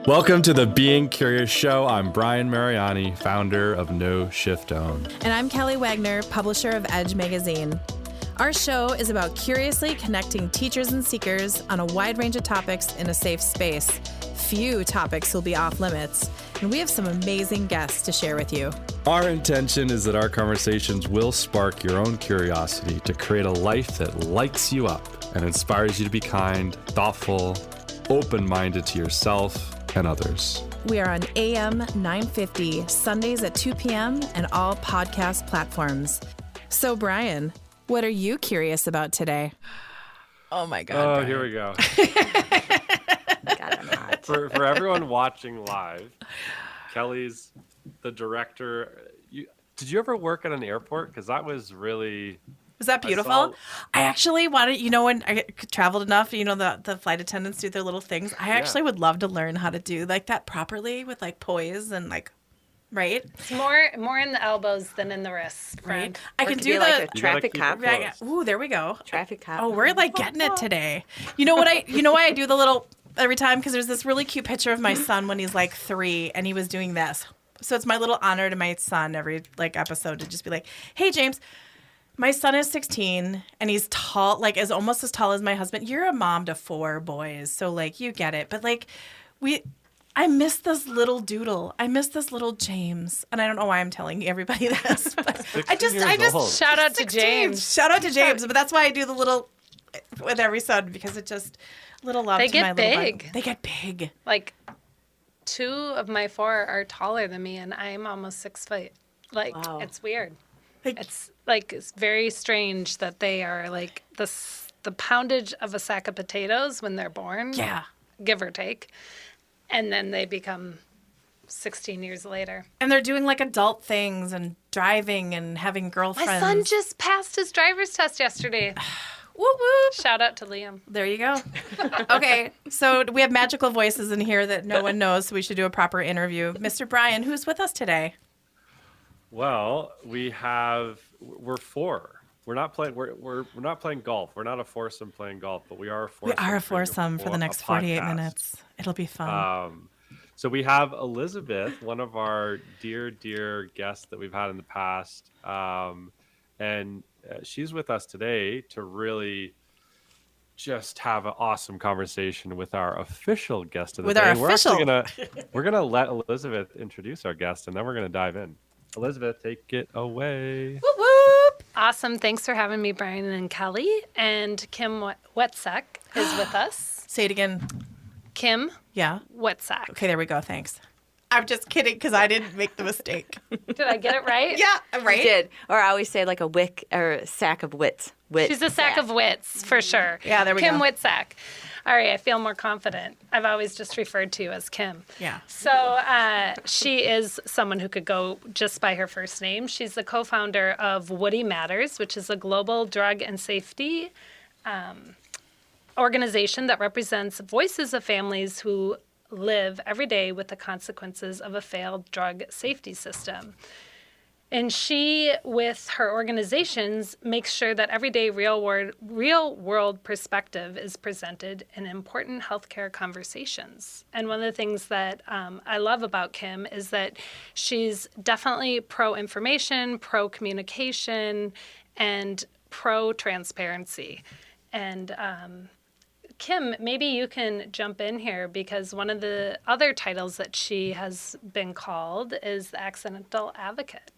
Welcome to the Being Curious Show. I'm Brian Mariani, founder of No Shift Own. And I'm Kelly Wagner, publisher of Edge Magazine. Our show is about curiously connecting teachers and seekers on a wide range of topics in a safe space. Few topics will be off limits, and we have some amazing guests to share with you. Our intention is that our conversations will spark your own curiosity to create a life that lights you up and inspires you to be kind, thoughtful, open-minded to yourself and others. We are on AM 950, Sundays at 2 p.m. and all podcast platforms. So, Brian, what are you curious about today? Oh, my God. Oh, Brian. here we go. God, I'm hot. For everyone watching live, Kelly's the director. Did you ever work at an airport? Because that was really... Was that beautiful? I actually wanted, when I traveled enough, the flight attendants do their little things. I actually would love to learn how to do like that properly with like poise and like, right? It's more in the elbows than in the wrists, friend. Right. I can do like a traffic cop. Yeah. Ooh, there we go. Traffic cop. Oh, we're like getting it today. You know why I do the little every time? Because there's this really cute picture of my son when he's like 3 and he was doing this. So it's my little honor to my son every like episode to just be like, hey, James. My son is 16 and he's tall, like is almost as tall as my husband. You're a mom to 4 boys, so like you get it. But like I miss this little doodle. I miss this little James, and I don't know why I'm telling everybody this. But I just shout out to James. Shout out to James. But that's why I do the little with every son because it just little love. They to get my little big. Bible. They get big. Like 2 of my 4 are taller than me, and I'm almost 6 foot. Like It's weird. It's very strange that they are like the poundage of a sack of potatoes when they're born. Yeah. Give or take. And then they become 16 years later. And they're doing like adult things and driving and having girlfriends. My son just passed his driver's test yesterday. Whoop whoop. Shout out to Liam. There you go. Okay, so we have magical voices in here that no one knows, so we should do a proper interview. Mr. Brian, who's with us today? Well, we're 4. We're not playing. We're not playing golf. We're not a foursome playing golf, but we are a foursome. We are a foursome for the next 48 minutes. It'll be fun. So we have Elizabeth, one of our dear guests that we've had in the past, and she's with us today to really just have an awesome conversation with our official guest of the day. We're gonna let Elizabeth introduce our guest, and then we're gonna dive in. Elizabeth, take it away. Whoop, whoop. Awesome. Thanks for having me, Brian and Kelly. And Kim Witczak is with us. Say it again. Kim Yeah. Witczak. Okay, there we go. Thanks. I'm just kidding because I didn't make the mistake. Did I get it right? Yeah, right. You did. Or I always say like a wick or a sack of wits. She's a sack of wits, for sure. Yeah, there we Kim go. Witczak. All right, I feel more confident. I've always just referred to you as Kim. Yeah. So she is someone who could go just by her first name. She's the co-founder of Woodymatters, which is a global drug and safety organization that represents voices of families who live every day with the consequences of a failed drug safety system. And she, with her organizations, makes sure that everyday real world perspective is presented in important healthcare conversations. And one of the things that I love about Kim is that she's definitely pro-information, pro-communication, and pro-transparency. And Kim, maybe you can jump in here because one of the other titles that she has been called is the accidental advocate.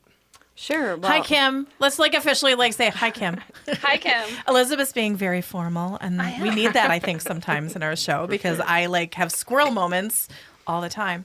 Sure. Well, Hi, Kim. Let's officially say hi, Kim. Hi, Kim. Elizabeth's being very formal, and we need that, I think, sometimes in our show because I have squirrel moments all the time.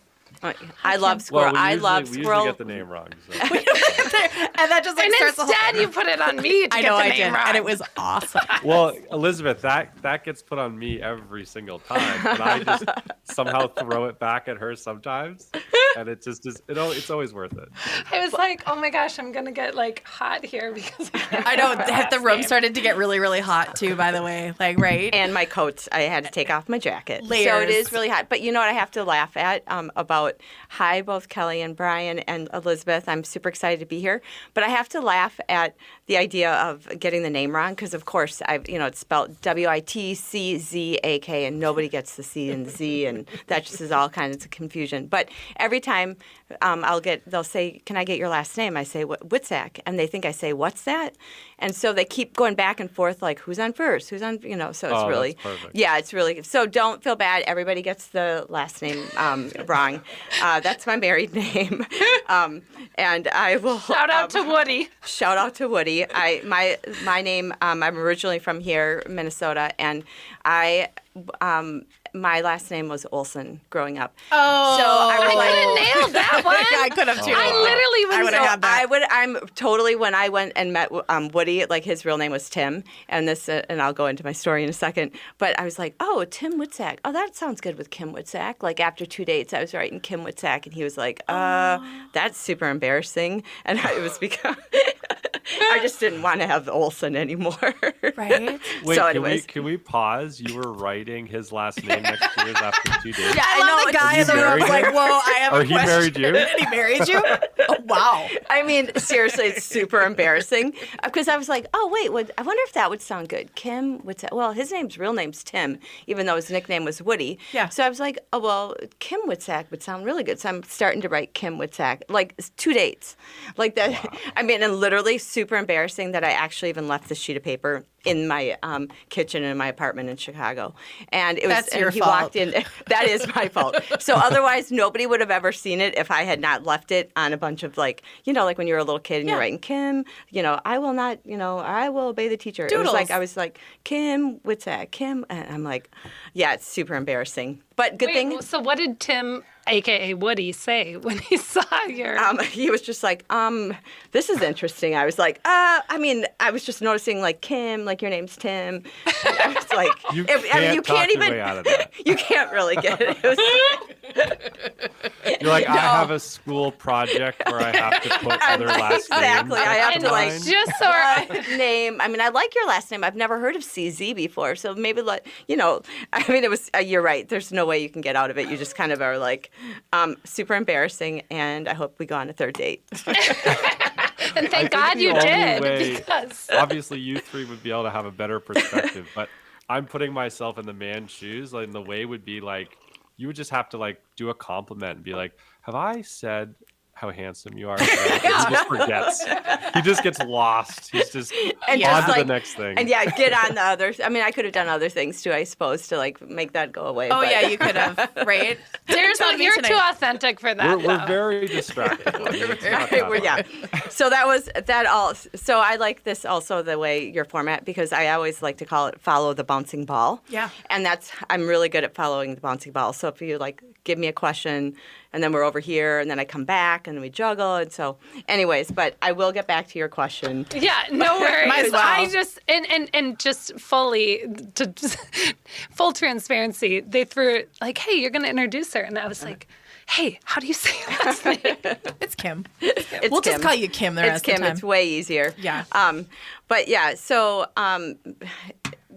I love squirrel. Well, I love we squirrel. usually get the name wrong. So. And that just And starts the whole instead, you put it on me to I get know the I name did, wrong. and it was awesome. Well, Elizabeth, that gets put on me every single time, and I just somehow throw it back at her sometimes. and it just is. It's always worth it. I was like, oh my gosh, I'm gonna get like hot here because I know the room started to get really, really hot too. By the way, like right. And my coats, I had to take off my jacket. So Layers. it is really hot. But you know what I have to laugh at about, hi, both Kelly and Brian and Elizabeth. I'm super excited to be here. But I have to laugh at the idea of getting the name wrong because, of course, it's spelled Witczak, and nobody gets the C and the Z, and that just is all kinds of confusion. But every time they'll say, can I get your last name? I say, Witczak. And they think I say, what's that? And so they keep going back and forth, like, who's on first? Who's on, so it's really, that's perfect. yeah, it's really, so don't feel bad. Everybody gets the last name wrong. That's my married name. And I will. shout out to Woody. Shout out to Woody. My name, I'm originally from here, Minnesota, and my last name was Olson growing up. Oh, so I could have nailed that one. I could have too. I literally was. I would have had that. I'm totally, when I went and met Woody, like his real name was Tim, and and I'll go into my story in a second, but I was like, oh, Tim Witczak. Oh, that sounds good with Kim Witczak. Like after 2 dates, I was writing Kim Witczak, and he was like, that's super embarrassing. And it was because I just didn't want to have Olson anymore. Right. Wait, So can anyways. can we pause? You were writing his last name next to yours after 2 days. Yeah, I love the guy in the room married like, him? whoa, I have Or a he question. married you? And he married you? Oh, wow. I mean, seriously, it's super embarrassing because I was like, oh, wait, I wonder if that would sound good. Kim Witczak. Well, his real name's Tim, even though his nickname was Woody. Yeah. So I was like, oh, well, Kim Witczak would sound really good. So I'm starting to write Kim Witczak, like 2 dates. Like that. Wow. I mean, and literally super embarrassing that I actually even left the sheet of paper in my kitchen in my apartment in Chicago. And it was, That's your he fault. walked in. That is my fault. So otherwise, nobody would have ever seen it if I had not left it on a bunch of like when you're a little kid and you're writing Kim, I will not, I will obey the teacher. Doodles. I was like, Kim, what's that? Kim? And I'm like, yeah, it's super embarrassing. But good thing. So what did Tim, a.k.a. Woody, say when he saw your... He was just like, this is interesting. I was like, I was just noticing like Kim, like your name's Tim. I was like, You can't even, your way out of that. you can't really get it. You're like, I have a school project where I have to put other last names. Exactly. I have to like just so name. I mean, I like your last name. I've never heard of CZ before, so maybe it was. You're right. There's no way you can get out of it. You just kind of are like, super embarrassing, and I hope we go on a third date. and thank God you did. Because... Obviously, you three would be able to have a better perspective, but I'm putting myself in the man's shoes. Like, the way would be like, you would just have to like do a compliment and be like, have I said how handsome you are? He just forgets. He just gets lost. He's just on to the next thing. And get on the others. I mean, I could have done other things too, I suppose, to like make that go away. Oh, but. yeah, you could have, right? You're too authentic for that. We're very distracted. So that was that all. So I like this also, the way your format, because I always like to call it follow the bouncing ball. Yeah. And I'm really good at following the bouncing ball. So if you like give me a question and then we're over here and then I come back and we juggle. And so anyways, but I will get back to your question. Yeah, no worries. Might as well. I just and just full transparency, they threw it like, hey, you're gonna introduce her, and I was like, hey, how do you say your last name? It's Kim. It's We'll Kim. just call you Kim the rest Kim. of the time. It's way easier. Yeah. But yeah, so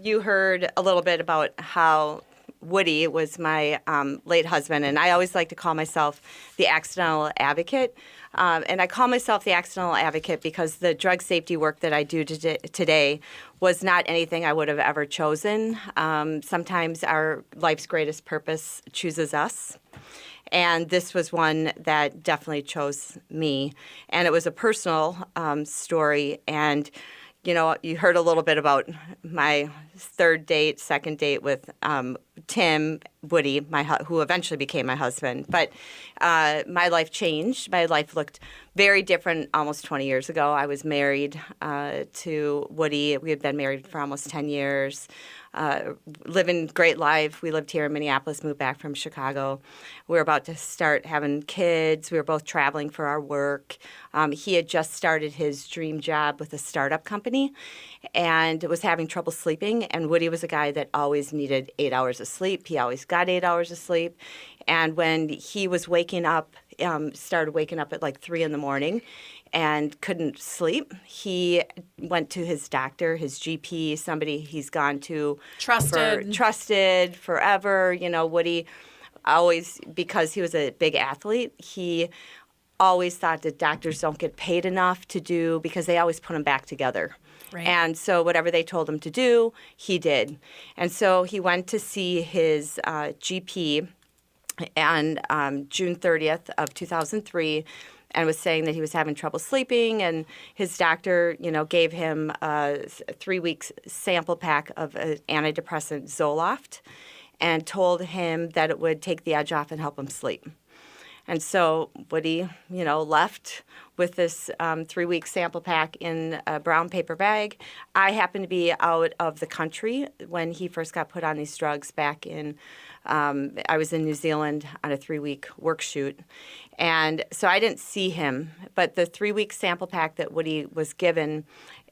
you heard a little bit about how Woody was my late husband, and I always like to call myself the accidental advocate. And I call myself the accidental advocate because the drug safety work that I do today was not anything I would have ever chosen. Sometimes our life's greatest purpose chooses us. And this was one that definitely chose me. And it was a personal story. And, you heard a little bit about my second date with Tim, Woody, who eventually became my husband. But my life changed. My life looked very different almost 20 years ago. I was married to Woody. We had been married for almost 10 years. Living great life. We lived here in Minneapolis, moved back from Chicago. We were about to start having kids. We were both traveling for our work. He had just started his dream job with a startup company and was having trouble sleeping. And Woody was a guy that always needed 8 hours of sleep. He always got 8 hours of sleep. And when he was waking up, started waking up at like 3 in the morning and couldn't sleep, he went to his doctor, his GP, somebody he's gone to. Trusted forever. You know, Woody always, because he was a big athlete, he always thought that doctors don't get paid enough to do, because they always put him back together. Right. And so whatever they told him to do, he did. And so he went to see his GP on June 30th of 2003 and was saying that he was having trouble sleeping. And his doctor, you know, gave him a 3-week sample pack of an antidepressant Zoloft and told him that it would take the edge off and help him sleep. And so Woody, you know, left with this 3-week sample pack in a brown paper bag. I happened to be out of the country when he first got put on these drugs back in, I was in New Zealand on a 3-week work shoot. And so I didn't see him, but the 3-week sample pack that Woody was given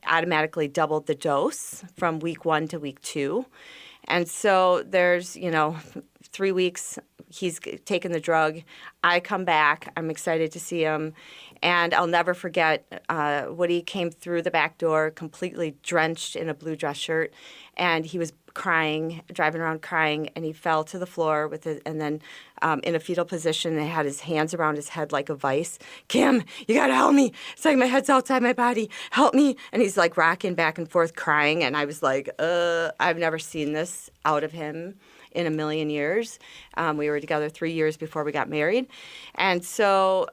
automatically doubled the dose from week 1 to week 2. And so there's, you know, 3 weeks, he's taken the drug. I come back. I'm excited to see him. And I'll never forget, Woody came through the back door completely drenched in a blue dress shirt. And he was crying, driving around crying, and he fell to the floor with it, and then in a fetal position, and had his hands around his head like a vice. Kim, you got to help me. It's like my head's outside my body. Help me. And he's like rocking back and forth crying. And I was like, I've never seen this out of him in a million years. We were together 3 years before we got married. And so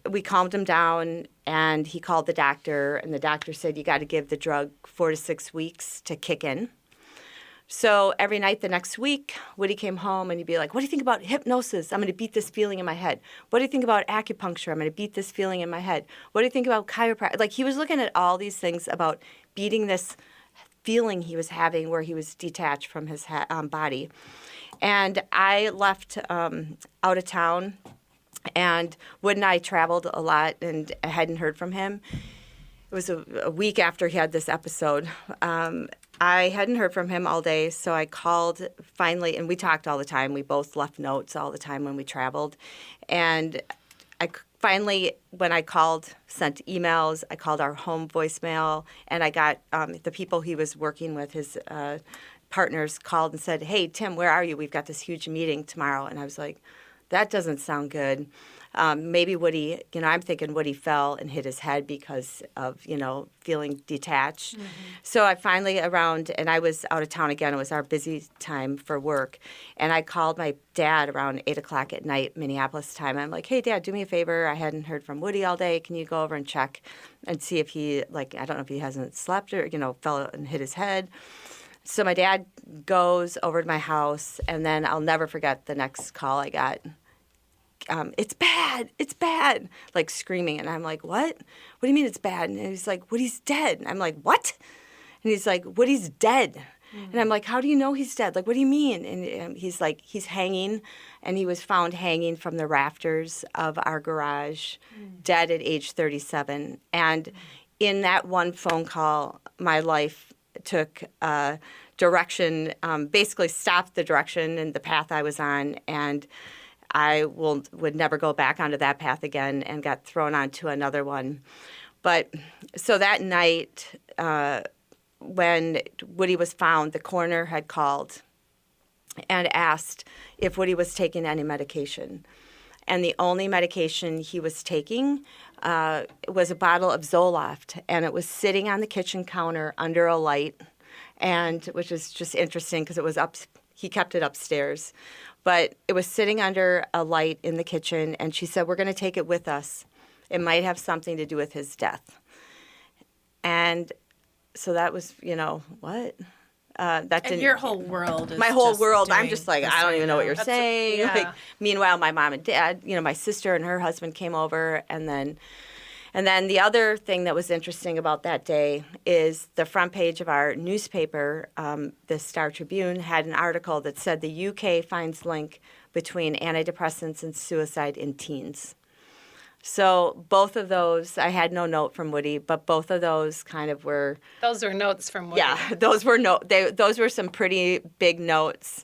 we calmed him down, and he called the doctor, and the doctor said, you got to give the drug 4 to 6 weeks to kick in. So every night the next week, Woody came home and he'd be like, what do you think about hypnosis? I'm going to beat this feeling in my head. What do you think about acupuncture? I'm going to beat this feeling in my head. What do you think about chiropractic? Like, he was looking at all these things about beating this feeling he was having where he was detached from his body. And I left out of town, and Wood and I traveled a lot, and I hadn't heard from him. It was a week after he had this episode. I hadn't heard from him all day, so I called finally, and we talked all the time. We both left notes all the time when we traveled. And I finally, when I called, sent emails. I called our home voicemail, and I got the people he was working with, his partners, called and said, hey, Tim, where are you? We've got this huge meeting tomorrow. And I was like, that doesn't sound good. Maybe Woody, you know, I'm thinking Woody fell and hit his head because of, you know, feeling detached. Mm-hmm. So I finally and I was out of town again. It was our busy time for work. And I called my dad around 8 o'clock at night, Minneapolis time. I'm like, hey, Dad, do me a favor. I hadn't heard from Woody all day. Can you go over and check and see if he, like, I don't know if he hasn't slept or, you know, fell and hit his head. So my dad goes over to my house, and then I'll never forget the next call I got. It's bad, like screaming. And I'm like, what? What do you mean it's bad? And he's like, Woody's dead. And I'm like, what? And he's like, Woody's dead. Mm-hmm. And I'm like, how do you know he's dead? Like, what do you mean? And he's like, he's hanging, and he was found hanging from the rafters of our garage, dead at age 37. And in that one phone call, my life took direction, basically stopped the direction and the path I was on, and I would never go back onto that path again, and got thrown onto another one. But so that night, when Woody was found, the coroner had called and asked if Woody was taking any medication. And the only medication he was taking was a bottle of Zoloft, and it was sitting on the kitchen counter under a light, and which is just interesting because it was up. He kept it upstairs. But it was sitting under a light in the kitchen, and she said, we're going to take it with us. It might have something to do with his death. And so that was, you know, what? That didn't, and your whole world is my whole just world, I'm just like, I don't even know what you're saying. Yeah. Like, meanwhile, my mom and dad, you know, my sister and her husband came over, and then the other thing that was interesting about that day is the front page of our newspaper, the Star Tribune, had an article that said the UK finds link between antidepressants and suicide in teens. So both of those, I had no note from Woody, but both of those kind of were. Those were notes from Woody. Yeah, those were some pretty big notes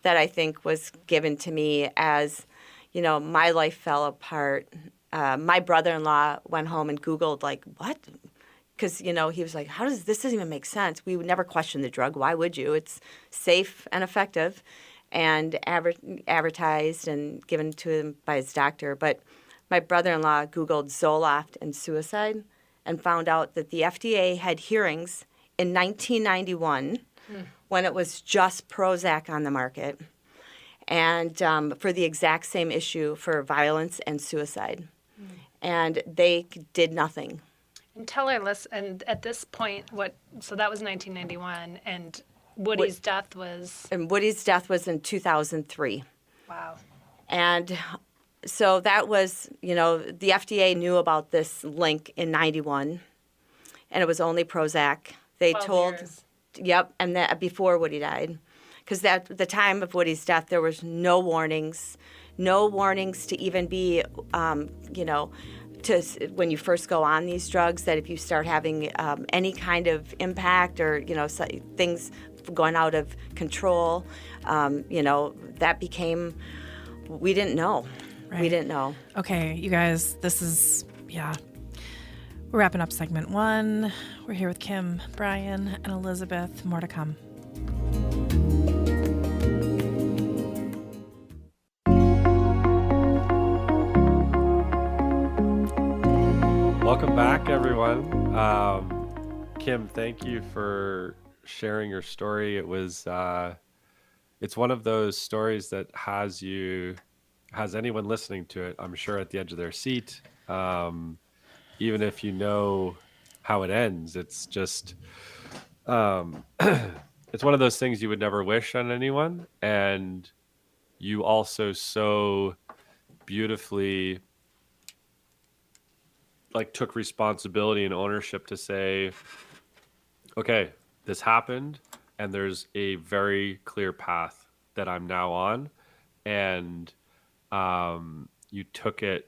that I think was given to me as, my life fell apart. My brother-in-law went home and Googled, like, what? Because, he was like, this doesn't even make sense. We would never question the drug. Why would you? It's safe and effective and advertised and given to him by his doctor. But my brother-in-law Googled Zoloft and suicide and found out that the FDA had hearings in 1991 when it was just Prozac on the market, and for the exact same issue for violence and suicide. And they did nothing. And tell our listeners, and at this point, so that was 1991, and Woody's death was? And Woody's death was in 2003. Wow. And so that was, the FDA knew about this link in 91, and it was only Prozac. They 12 told, years. Yep, and that before Woody died. Because at the time of Woody's death, there was no warnings to even be, when you first go on these drugs, that if you start having any kind of impact or, things going out of control, that became, we didn't know. Right. We didn't know. Okay, you guys, we're wrapping up segment 1. We're here with Kim, Brian, and Elizabeth. More to come. Welcome back, everyone. Kim, thank you for sharing your story. It was, it's one of those stories that has anyone listening to it, I'm sure, at the edge of their seat. Even if you know how it ends, it's just, it's one of those things you would never wish on anyone. And you also so beautifully took responsibility and ownership to say, okay, this happened and there's a very clear path that I'm now on. And you took it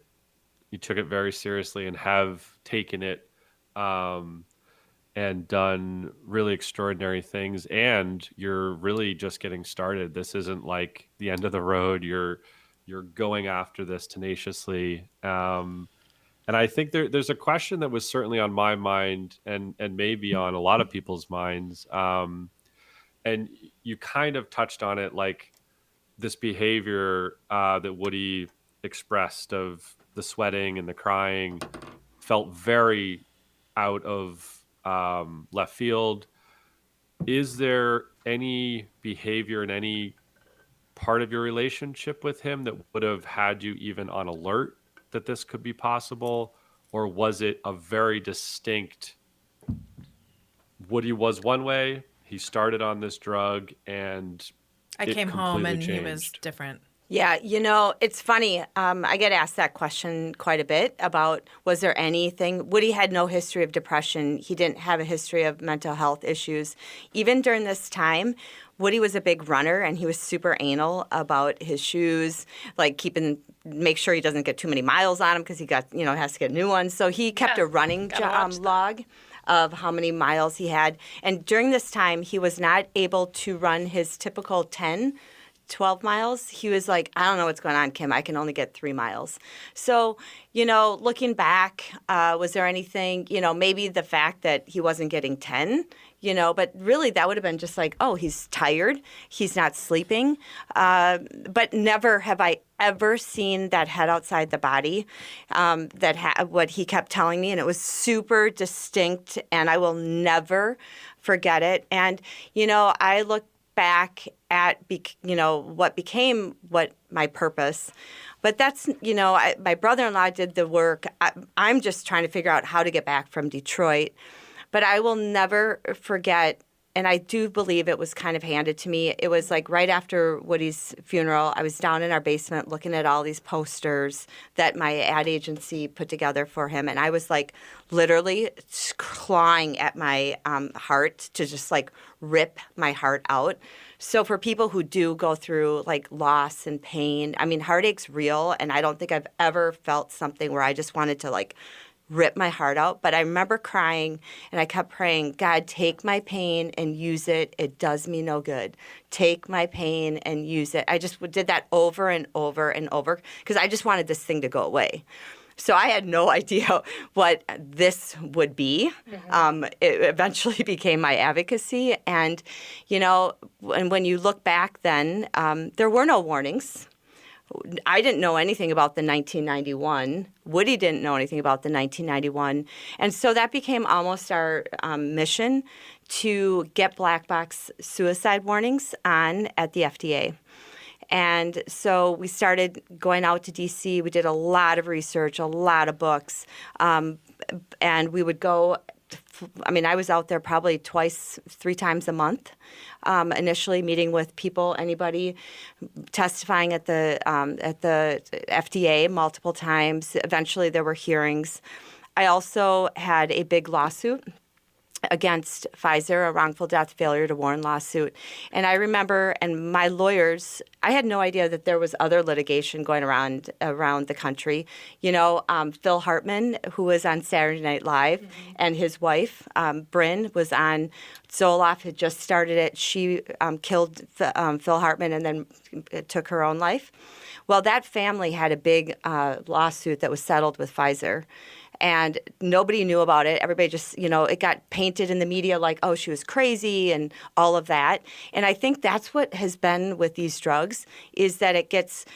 very seriously and have taken it and done really extraordinary things. And you're really just getting started. This isn't like the end of the road. You're going after this tenaciously. And I think there's a question that was certainly on my mind and maybe on a lot of people's minds. And you kind of touched on it, like this behavior that Woody expressed of the sweating and the crying felt very out of left field. Is there any behavior in any part of your relationship with him that would have had you even on alert that this could be possible? Or was it a very distinct, Woody was one way, he started on this drug, and I came home and changed. he was different. Yeah, it's funny. I get asked that question quite a bit about, was there anything? Woody had no history of depression. He didn't have a history of mental health issues. Even during this time, Woody was a big runner, and he was super anal about his shoes, make sure he doesn't get too many miles on him because he has to get new ones. So he kept a running log of how many miles he had. And during this time, he was not able to run his typical 12 miles. He was like, I don't know what's going on, Kim. I can only get 3 miles. So, looking back, was there anything, maybe the fact that he wasn't getting 10, but really that would have been just like, oh, he's tired. He's not sleeping. But never have I ever seen that head outside the body, what he kept telling me. And it was super distinct, and I will never forget it. And, I look back at what my purpose, but that's my brother-in-law did the work. I'm just trying to figure out how to get back from Detroit, but I will never forget, and I do believe it was kind of handed to me. It was like right after Woody's funeral, I was down in our basement looking at all these posters that my ad agency put together for him, and I was like literally clawing at my heart to just rip my heart out. So for people who do go through loss and pain, I mean, heartache's real, and I don't think I've ever felt something where I just wanted to ripped my heart out. But I remember crying, and I kept praying, God, take my pain and use it. It does me no good. Take my pain and use it. I just did that over and over and over because I just wanted this thing to go away. So I had no idea what this would be. It eventually became my advocacy. And, when you look back then, there were no warnings. I didn't know anything about the 1991. Woody didn't know anything about the 1991. And so that became almost our mission to get black box suicide warnings on at the FDA. And so we started going out to D.C. We did a lot of research, a lot of books, and we would go. I was out there probably 3 times a month, initially meeting with people, anybody, testifying at the FDA multiple times. Eventually, there were hearings. I also had a big lawsuit against Pfizer, a wrongful death failure to warn lawsuit. And I remember, and my lawyers, I had no idea that there was other litigation going around the country. Phil Hartman, who was on Saturday Night Live, and his wife, Bryn, was on Zoloft, had just started it. She killed Phil Hartman and then took her own life. Well, that family had a big lawsuit that was settled with Pfizer. And nobody knew about it. Everybody just, it got painted in the media like, oh, she was crazy and all of that. And I think that's what has been with these drugs is that it gets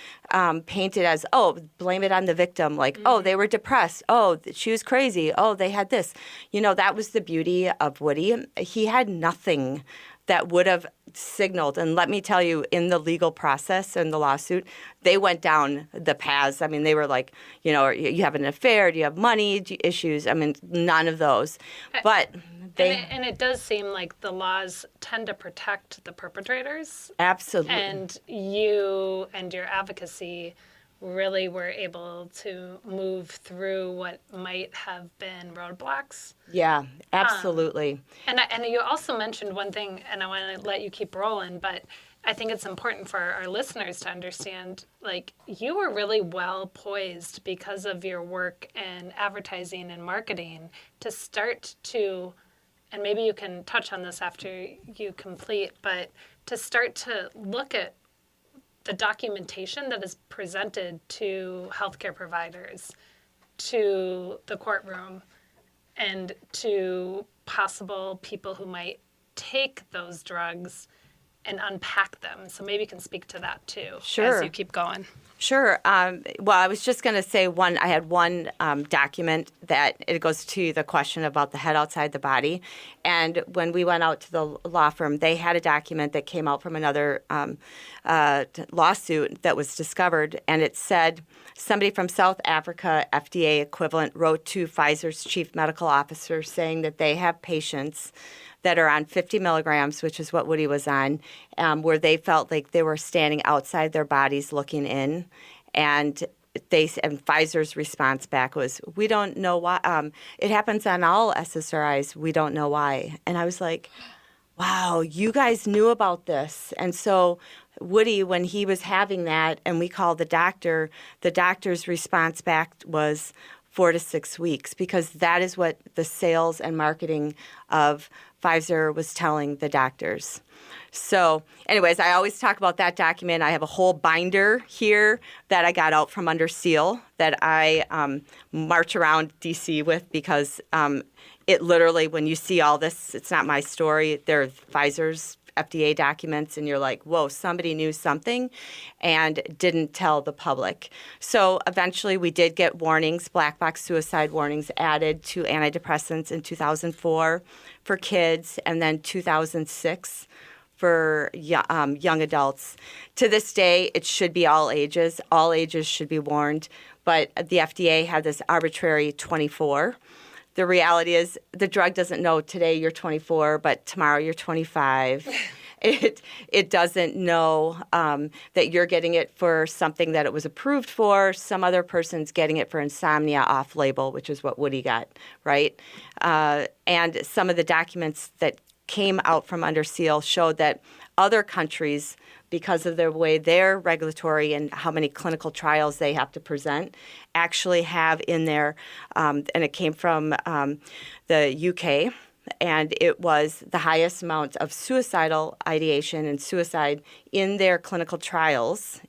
painted as, oh, blame it on the victim. Like, oh, they were depressed. Oh, she was crazy. Oh, they had this. That was the beauty of Woody. He had nothing that would have signaled. And let me tell you, in the legal process and the lawsuit, they went down the paths. They were like, you have an affair, do you have money issues? None of those. But and it does seem like the laws tend to protect the perpetrators. Absolutely. And you and your advocacy really were able to move through what might have been roadblocks. Yeah, absolutely. And you also mentioned one thing, and I want to let you keep rolling, but I think it's important for our listeners to understand, like, you were really well poised because of your work in advertising and marketing to start to, and maybe you can touch on this after you complete, but to start to look at the documentation that is presented to healthcare providers, to the courtroom, and to possible people who might take those drugs and unpack them. So maybe you can speak to that too, sure, as you keep going. Sure. Well, I was just going to say I had one document that it goes to the question about the head outside the body. And when we went out to the law firm, they had a document that came out from another lawsuit that was discovered. And it said somebody from South Africa, FDA equivalent, wrote to Pfizer's chief medical officer saying that they have patients that are on 50 milligrams, which is what Woody was on, where they felt like they were standing outside their bodies looking in. And Pfizer's response back was, we don't know why. It happens on all SSRIs. We don't know why. And I was like, wow, you guys knew about this. And so Woody, when he was having that and we called the doctor's response back was 4 to 6 weeks, because that is what the sales and marketing of Pfizer was telling the doctors. So anyways, I always talk about that document. I have a whole binder here that I got out from under seal that I march around D.C. with, because it literally, when you see all this, it's not my story. They're Pfizer's FDA documents, and you're like, whoa, somebody knew something and didn't tell the public. So eventually we did get warnings, black box suicide warnings, added to antidepressants in 2004 for kids, and then 2006 for young adults. To this day, it should be all ages. All ages should be warned, but the FDA had this arbitrary 24. The reality is the drug doesn't know today you're 24, but tomorrow you're 25. It doesn't know that you're getting it for something that it was approved for. Some other person's getting it for insomnia off-label, which is what Woody got, right? And some of the documents that came out from under seal showed that other countries, because of the way their regulatory and how many clinical trials they have to present, actually have in there, and it came from the UK, and it was the highest amount of suicidal ideation and suicide in their clinical trials,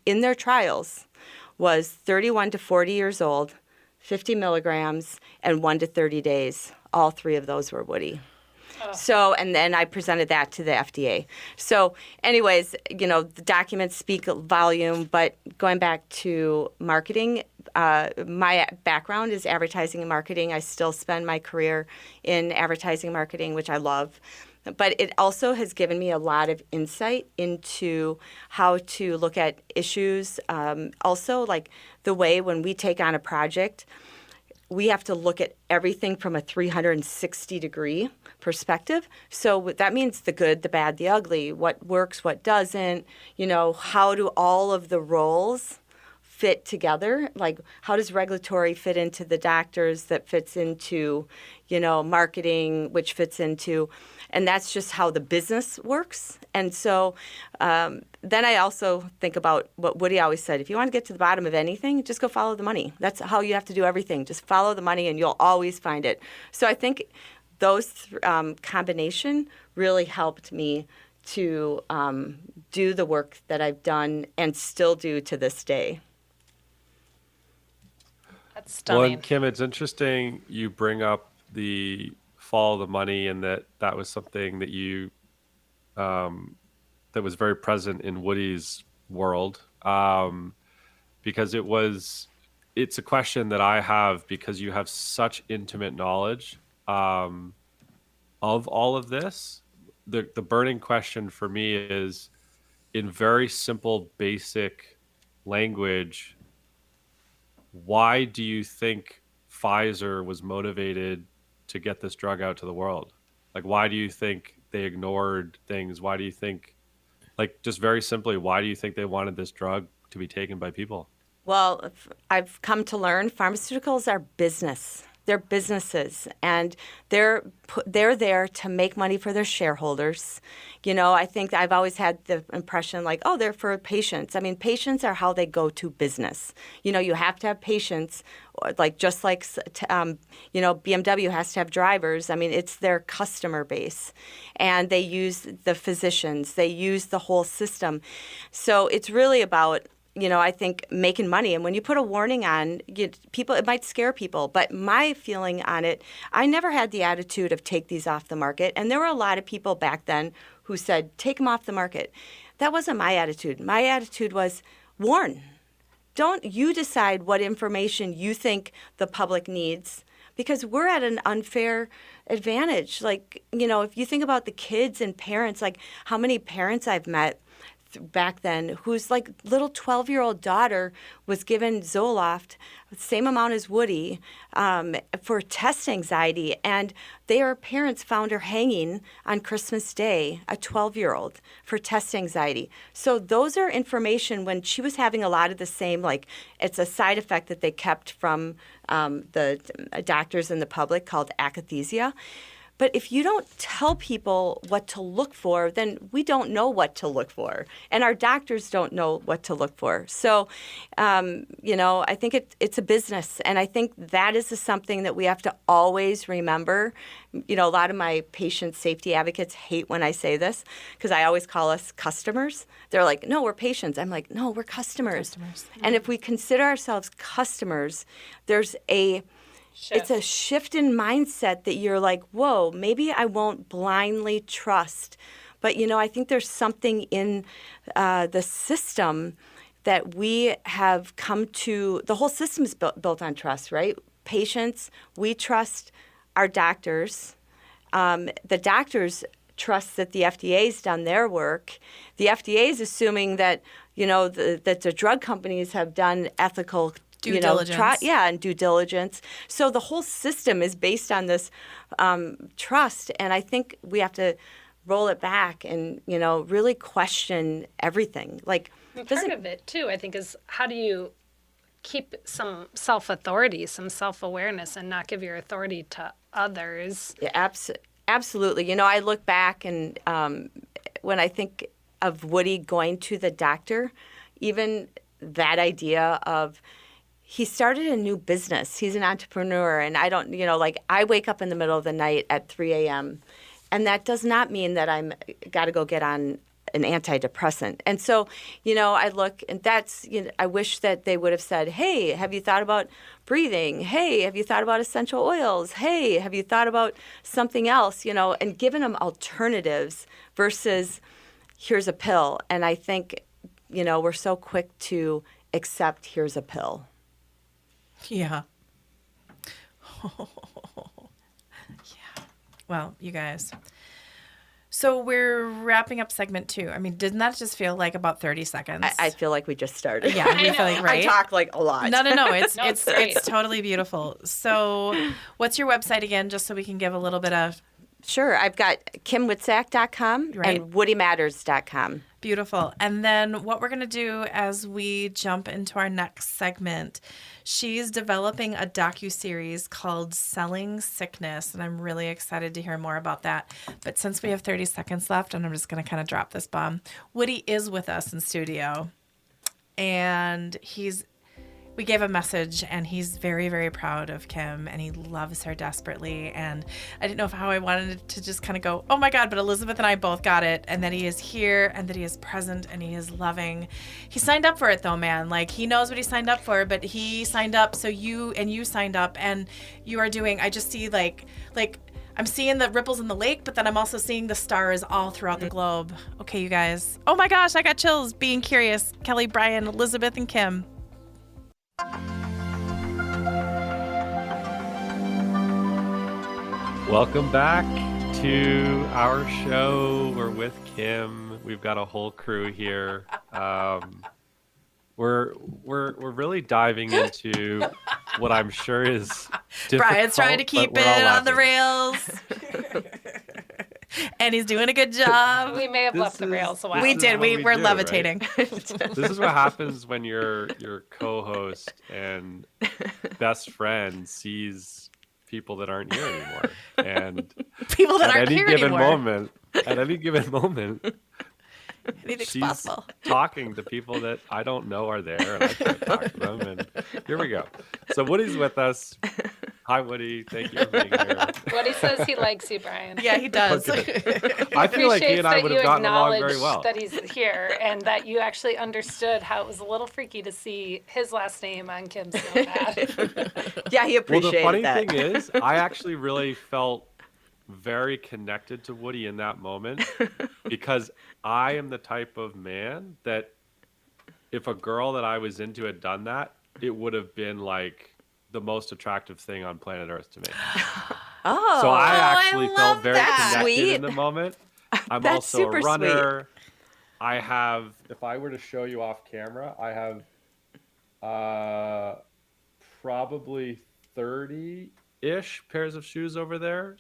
was 31 to 40 years old, 50 milligrams, and 1 to 30 days. All 3 of those were Woody. So, and then I presented that to the FDA. So anyways, the documents speak volume, but going back to marketing, my background is advertising and marketing. I still spend my career in advertising and marketing, which I love. But it also has given me a lot of insight into how to look at issues. Also, like the way when we take on a project, we have to look at everything from a 360-degree perspective. So that means the good, the bad, the ugly, what works, what doesn't, how do all of the roles fit together? Like, how does regulatory fit into the doctors that fits into, marketing, which fits into, and that's just how the business works. And so then I also think about what Woody always said, if you want to get to the bottom of anything, just go follow the money. That's how you have to do everything. Just follow the money and you'll always find it. So I think those combination really helped me to do the work that I've done and still do to this day. That's stunning. Well, and Kim, it's interesting you bring up the follow the money, and that was something that you that was very present in Woody's world, because it's a question that I have, because you have such intimate knowledge of all of this. The burning question for me is, in very simple, basic language, why do you think Pfizer was motivated to get this drug out to the world? Like, why do you think they ignored things? Why do you think, like, just very simply, why do you think they wanted this drug to be taken by people? Well, I've come to learn pharmaceuticals are business. They're businesses, and they're there to make money for their shareholders. I think I've always had the impression like, oh, they're for patients. I mean, patients are how they go to business. You have to have patients, like just like, BMW has to have drivers. I mean, it's their customer base, and they use the physicians. They use the whole system. So it's really about, I think making money. And when you put a warning on, people, it might scare people. But my feeling on it, I never had the attitude of take these off the market. And there were a lot of people back then who said, take them off the market. That wasn't my attitude. My attitude was warn. Don't you decide what information you think the public needs, because we're at an unfair advantage. Like, if you think about the kids and parents, like how many parents I've met back then whose like little 12-year-old daughter was given Zoloft, the same amount as Woody, for test anxiety, and their parents found her hanging on Christmas Day, a 12-year-old, for test anxiety. So those are information when she was having a lot of the same, like it's a side effect that they kept from the doctors and the public called akathisia. But if you don't tell people what to look for, then we don't know what to look for. And our doctors don't know what to look for. So, I think it's a business. And I think that is something that we have to always remember. A lot of my patient safety advocates hate when I say this, because I always call us customers. They're like, no, we're patients. I'm like, no, we're customers. And if we consider ourselves customers, there's it's a shift in mindset that you're like, whoa, maybe I won't blindly trust. But, I think there's something in the system that we have come to. The whole system is built on trust, right? Patients, we trust our doctors. The doctors trust that the FDA's done their work. The FDA is assuming that, that the drug companies have done ethical due diligence. And due diligence. So the whole system is based on this trust, and I think we have to roll it back and really question everything. Like, part of it too, I think, is how do you keep some self-authority, some self-awareness, and not give your authority to others? Yeah, Absolutely. You know, I look back and when I think of Woody going to the doctor, even that idea of he started a new business. He's an entrepreneur. And I don't, you know, like I wake up in the middle of the night at 3 a.m. And that does not mean that I'm got to go get on an antidepressant. And so, you know, I look and that's, you know, I wish that they would have said, hey, have you thought about breathing? Hey, have you thought about essential oils? Hey, have you thought about something else? You know, and given them alternatives versus here's a pill. And I think, you know, we're so quick to accept here's a pill. Yeah. Yeah. Well, you guys. So we're wrapping up segment 2. I mean, didn't that just feel like about 30 seconds? I feel like we just started. Yeah, we feel like, right? I talk like a lot. No. It's No, it's it's great. it's totally beautiful. So, what's your website again, just so we can give a little bit of Sure. I've got KimWitczak.com Right. and Woodymatters.com. beautiful. And then what we're going to do as we jump into our next segment, she's developing a docuseries called Selling Sickness, and I'm really excited to hear more about that. But since we have 30 seconds left, and I'm just going to kind of drop this bomb, Woody is with us in studio, and we gave a message, and he's very, very proud of Kim, and he loves her desperately. And I didn't know how I wanted to just kind of go, oh my God, but Elizabeth and I both got it, and that he is here, and that he is present, and he is loving. He signed up for it though, man. Like, he knows what he signed up for, but he signed up, so you signed up, and you are doing, I just see like I'm seeing the ripples in the lake, but then I'm also seeing the stars all throughout the globe. Okay, you guys. Oh my gosh, I got chills being curious. Kelly, Brian, Elizabeth, and Kim. Welcome back to our show. We're with Kim. We've got a whole crew here. We're really diving into what I'm sure is difficult. Brian's trying to keep but it we're all on the laughing. rails. And he's doing a good job. We may have left the rails a while. We This is did. what we We're do, levitating. This is what happens when your co-host and best friend sees people that aren't here anymore, and People that at aren't any here given anymore. moment, Anything's she's possible. talking to people that I don't know are there, and I can't talk to them. And here we go. So Woody's with us. Hi, Woody. Thank you for being here. Woody says he likes you, Brian. Yeah, he does. I feel like he Appreciates and I that would you have gotten along acknowledge very well. that he's here and that you actually understood how it was a little freaky to see his last name on Kim's notepad. Yeah, he Well, appreciated the funny that. thing is, I actually really felt very connected to Woody in that moment because I am the type of man that if a girl that I was into had done that, it would have been like the most attractive thing on planet Earth to me. Oh, So I I actually love felt very that. connected Sweet. in the moment. I'm That's also super a sweet. runner. I have, if I were to show you off camera, I have probably 30-ish pairs of shoes over there,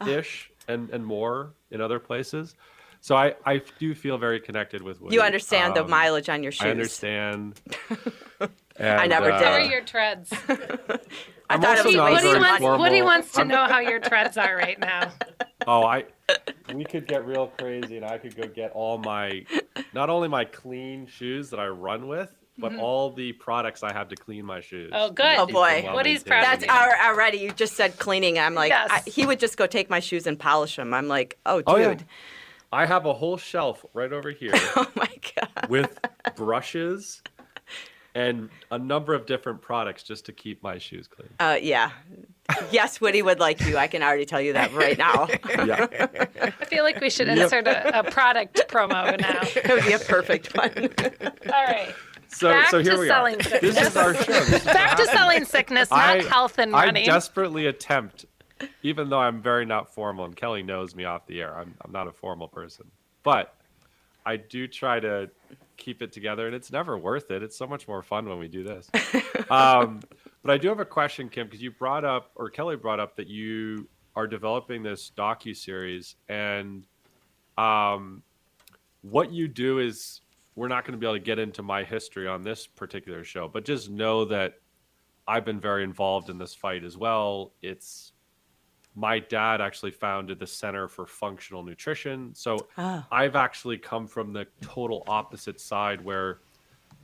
ish, and more in other places. So I do feel very connected with Woody. you understand the mileage on your shoes. I understand. I never And, did. How are your treads? I I'm thought it also was not Woody very amazing. wants, formal. Woody wants to know how your treads are right now. Oh, we could get real crazy, and I could go get all my, not only my clean shoes that I run with, but all the products I have to clean my shoes. Oh, good. and Oh, keep boy. them well Woody's maintained. proud of That's you. already. You just said cleaning. I'm like, Yes. he would just go take my shoes and polish them. I'm like, oh, dude. Oh, yeah. I have a whole shelf right over here Oh my god. with brushes and a number of different products just to keep my shoes clean. Yeah. Yes, Woody would like you. I can already tell you that right now. Yeah. I feel like we should insert a product promo now. It would be a perfect one. All right. So Back here to we are. selling sickness. This is our show. This is Back to what selling sickness, not health and I running. desperately attempt, even though I'm very not formal, and Kelly knows me off the air. I'm not a formal person, but I do try to keep it together, and it's never worth it. It's so much more fun when we do this. But I do have a question, Kim, because you brought up, or Kelly brought up, that you are developing this docu-series, and what you do is, we're not going to be able to get into my history on this particular show, but just know that I've been very involved in this fight as well. It's my dad actually founded the Center for Functional Nutrition. So I've actually come from the total opposite side, where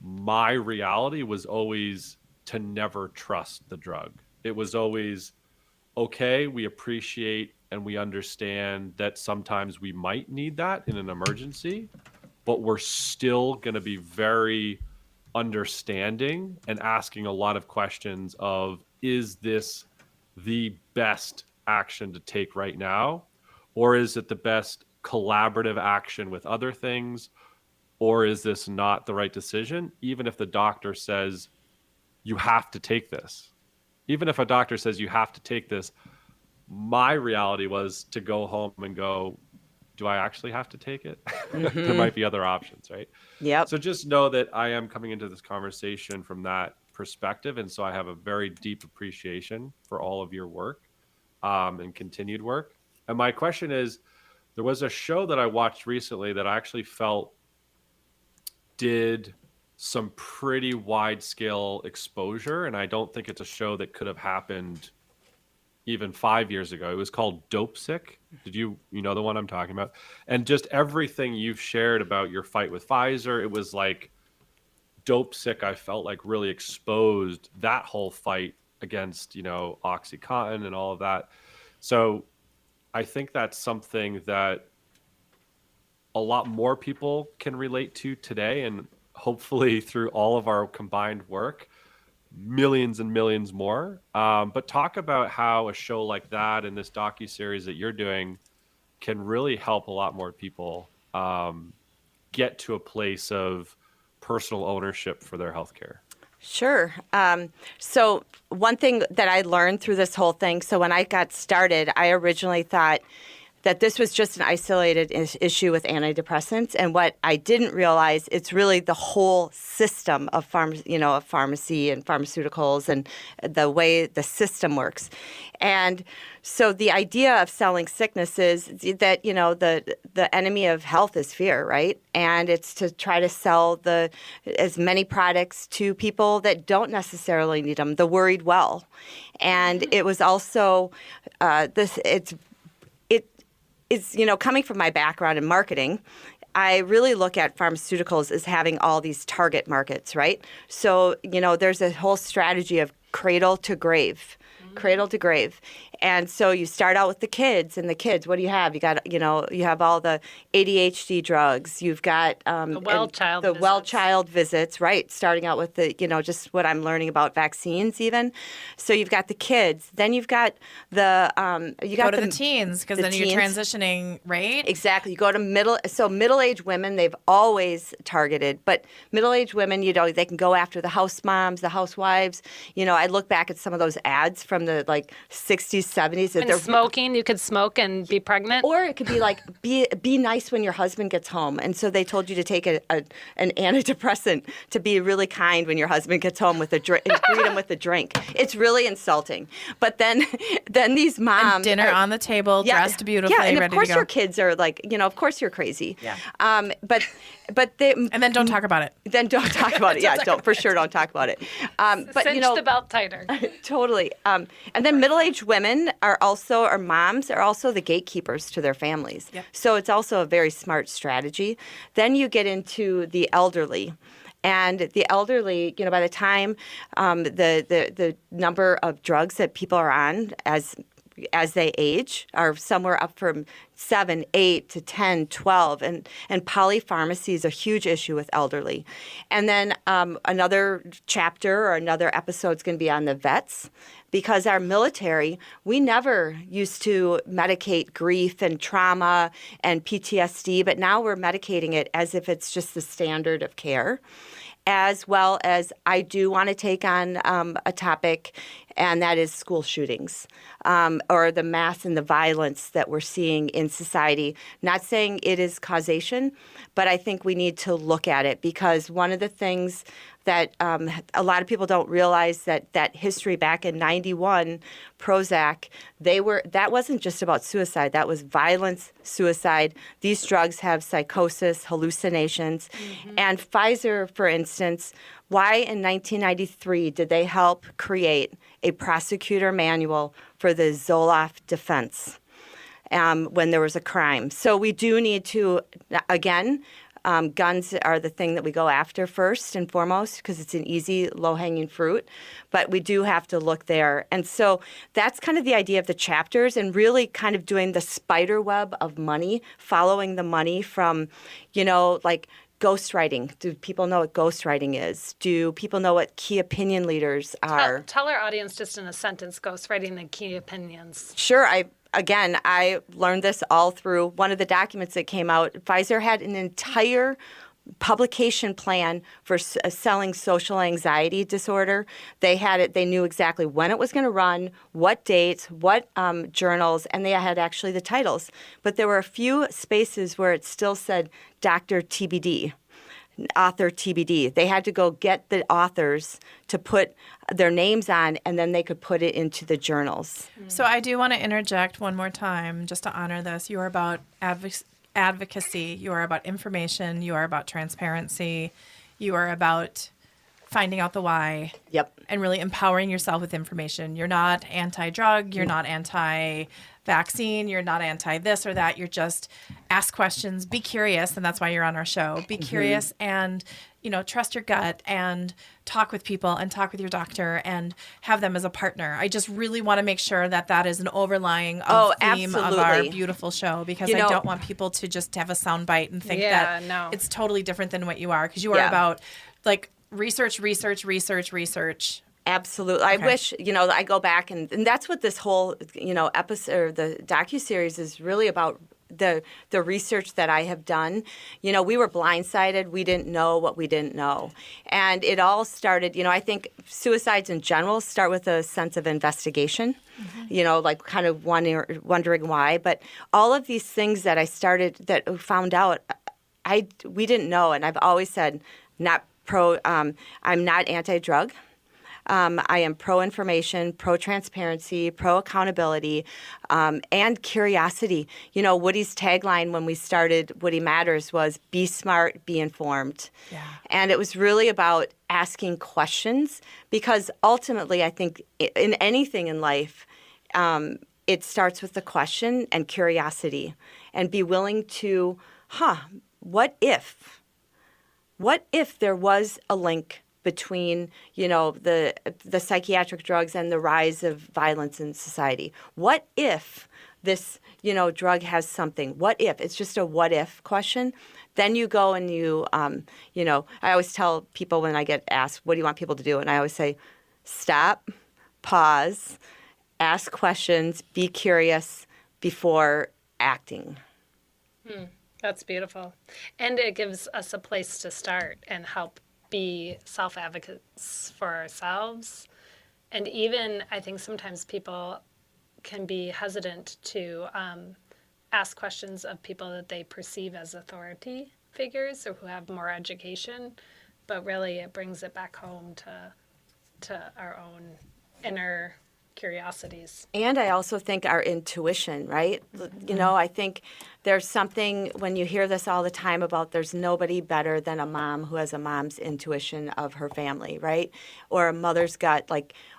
my reality was always to never trust the drug. It was always, okay, we appreciate and we understand that sometimes we might need that in an emergency, but we're still going to be very understanding and asking a lot of questions of, is this the best action to take right now? Or is it the best collaborative action with other things? Or is this not the right decision? Even if the doctor says you have to take this. Even if a doctor says you have to take this, my reality was to go home and go, do I actually have to take it? There might be other options, right? Yep. So just know that I am coming into this conversation from that perspective. And so I have a very deep appreciation for all of your work and continued work. And my question is, there was a show that I watched recently that I actually felt did some pretty wide scale exposure. And I don't think it's a show that could have happened even 5 years ago. It was called Dope Sick. Did you know the one I'm talking about? And just everything you've shared about your fight with Pfizer, it was like Dope Sick, I felt like really exposed that whole fight against, OxyContin and all of that. So I think that's something that a lot more people can relate to today. And hopefully through all of our combined work, millions and millions more. But talk about how a show like that and this docuseries that you're doing can really help a lot more people get to a place of personal ownership for their healthcare. Sure. So one thing that I learned through this whole thing, so when I got started, I originally thought that this was just an isolated issue with antidepressants. And what I didn't realize, it's really the whole system of of pharmacy and pharmaceuticals and the way the system works. And so the idea of selling sickness is that, the enemy of health is fear, right? And it's to try to sell as many products to people that don't necessarily need them, the worried well. And it was also it's coming from my background in marketing, I really look at pharmaceuticals as having all these target markets, right? So, there's a whole strategy of cradle to grave. And so you start out with the kids, and the kids, what do you have? You got, you have all the ADHD drugs. You've got the well child visits, right? Starting out with the, just what I'm learning about vaccines even. So you've got the kids. Then you've got the, go to the teens, because then you're transitioning, right? Exactly. You go to middle-aged women, they've always targeted, but middle-aged women, they can go after the house moms, the housewives. I look back at some of those ads from the 60s, 70s. And smoking, you could smoke and be pregnant. Or it could be like, be nice when your husband gets home. And so they told you to take an antidepressant to be really kind when your husband gets home with a drink, and greet him with a drink. It's really insulting. But then these moms. And dinner on the table, dressed beautifully, and ready of course to go. Your kids are like, of course you're crazy. Yeah. But they. And then don't talk about it. Then don't talk about it. Yeah, don't talk about it. But Cinch the belt tighter. Totally. And then middle-aged women or moms are also the gatekeepers to their families. Yep. So it's also a very smart strategy. Then you get into the elderly. And the elderly, by the time the number of drugs that people are on as they age are somewhere up from 7, 8 to 10, 12. And polypharmacy is a huge issue with elderly. And then another chapter or another episode is going to be on the vets, because our military, we never used to medicate grief and trauma and PTSD, but now we're medicating it as if it's just the standard of care. As well as I do want to take on a topic, and that is school shootings or the mass and the violence that we're seeing in society. Not saying it is causation, but I think we need to look at it, because one of the things that a lot of people don't realize that history back in 91, Prozac, that wasn't just about suicide. That was violence, suicide. These drugs have psychosis, hallucinations. And Pfizer, for instance, why in 1993 did they help create a prosecutor manual for the Zoloft defense when there was a crime? So we do need to, again, guns are the thing that we go after first and foremost because it's an easy, low-hanging fruit. But we do have to look there. And so that's kind of the idea of the chapters and really kind of doing the spider web of money, following the money from, like ghostwriting. Do people know what ghostwriting is? Do people know what key opinion leaders are? Tell our audience just in a sentence, ghostwriting and key opinions. Sure. I learned this all through one of the documents that came out. Pfizer had an entire publication plan for selling social anxiety disorder. They had it. They knew exactly when it was going to run, what dates, what journals, and they had actually the titles. But there were a few spaces where it still said Dr. TBD, author TBD. They had to go get the authors to put their names on, and then they could put it into the journals. So I do want to interject one more time just to honor this. You are about advocacy. You are about information. You are about transparency. You are about finding out the why. Yep. And really empowering yourself with information. You're not anti-drug. You're not anti-vaccine. You're not anti-this or that. You're just ask questions, be curious, and that's why you're on our show. Be curious and, trust your gut and talk with people and talk with your doctor and have them as a partner. I just really want to make sure that is an overlying theme of our beautiful show because I don't want people to just have a soundbite and think it's totally different than what you are because you are about like research. Absolutely. Okay. I wish, I go back and that's what this whole, episode or the docuseries is really about. The research that I have done, we were blindsided. We didn't know what we didn't know. And it all started, I think suicides in general start with a sense of investigation, like kind of wondering why. But all of these things that I found out, we didn't know. And I've always said, I'm not anti-drug. I am pro-information, pro-transparency, pro-accountability, and curiosity. Woody's tagline when we started Woodymatters was, be smart, be informed. Yeah. And it was really about asking questions because ultimately I think in anything in life, it starts with the question and curiosity and be willing to, what if? What if there was a link between, the psychiatric drugs and the rise of violence in society? What if this, drug has something? What if? It's just a what if question. Then you go and I always tell people when I get asked, what do you want people to do? And I always say, stop, pause, ask questions, be curious before acting. That's beautiful. And it gives us a place to start and help be self-advocates for ourselves. And even I think sometimes people can be hesitant to ask questions of people that they perceive as authority figures or who have more education, but really it brings it back home to our own inner curiosities. And I also think our intuition, right? I think there's something when you hear this all the time about there's nobody better than a mom who has a mom's intuition of her family, right? Or a mother's gut,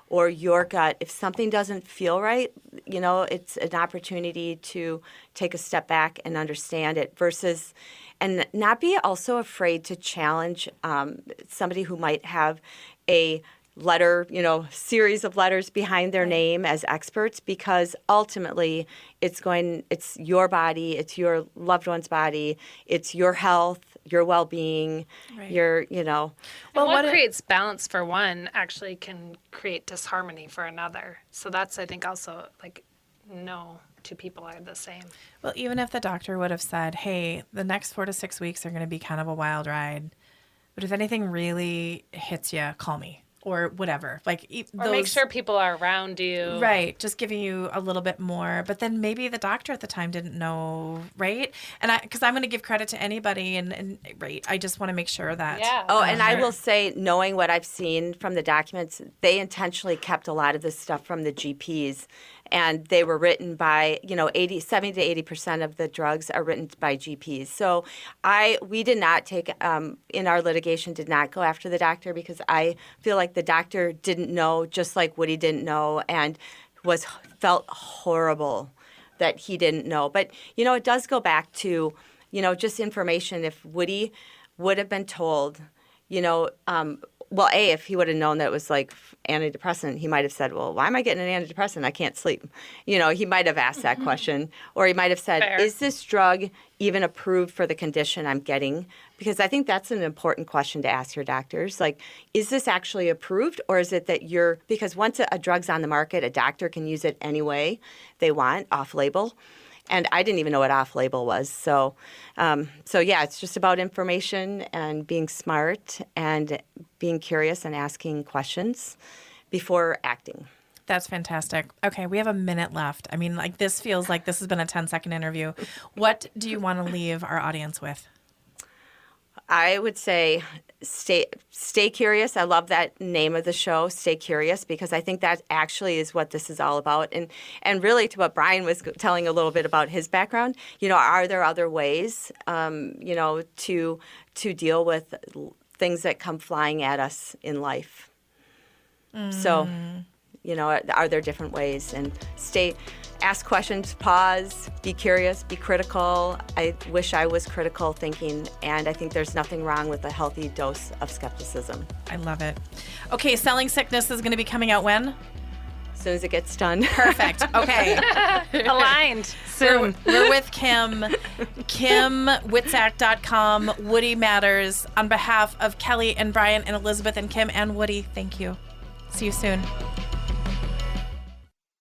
or your gut. If something doesn't feel right, it's an opportunity to take a step back and understand it versus, and not be also afraid to challenge somebody who might have a letter, series of letters behind their name as experts because ultimately it's your body, it's your loved one's body, it's your health, your well-being, your. Well, what creates balance for one actually can create disharmony for another. So that's, I think, also no two people are the same. Well, even if the doctor would have said, hey, the next 4 to 6 weeks are going to be kind of a wild ride, but if anything really hits you, call me. or whatever. Like Or make sure people are around you. Right. Just giving you a little bit more. But then maybe the doctor at the time didn't know, right? And because I'm going to give credit to anybody and right. I just want to make sure that. Yeah. Oh, and I will say, knowing what I've seen from the documents, they intentionally kept a lot of this stuff from the GPs. And they were written by, 70 to 80% of the drugs are written by GPs. So we did not take, in our litigation, did not go after the doctor because I feel like the doctor didn't know, just like Woody didn't know, and felt horrible that he didn't know. But, it does go back to, just information. If Woody would have been told, if he would have known that it was like antidepressant, he might have said, well, why am I getting an antidepressant? I can't sleep. He might have asked that question. Or he might have said, Fair. Is this drug even approved for the condition I'm getting? Because I think that's an important question to ask your doctors. Like, is this actually approved? Or is it that because once a drug's on the market, a doctor can use it any way they want, off-label. And I didn't even know what off-label was. So yeah, it's just about information and being smart and being curious and asking questions before acting. That's fantastic. Okay, we have a minute left. I mean, like this feels like this has been a 10-second interview. What do you want to leave our audience with? I would say stay curious. I love that name of the show, Stay Curious, because I think that actually is what this is all about. And really to what Brian was telling a little bit about his background, are there other ways, to deal with things that come flying at us in life? So, are there different ways? And ask questions, pause, be curious, be critical. I wish I was critical thinking, and I think there's nothing wrong with a healthy dose of skepticism. I love it. Okay, Selling Sickness is going to be coming out when? As soon as it gets done. Perfect. Okay. Aligned soon. We're with Kim. KimWitczak.com, Woodymatters. On behalf of Kelly and Brian and Elizabeth and Kim and Woody, thank you. See you soon.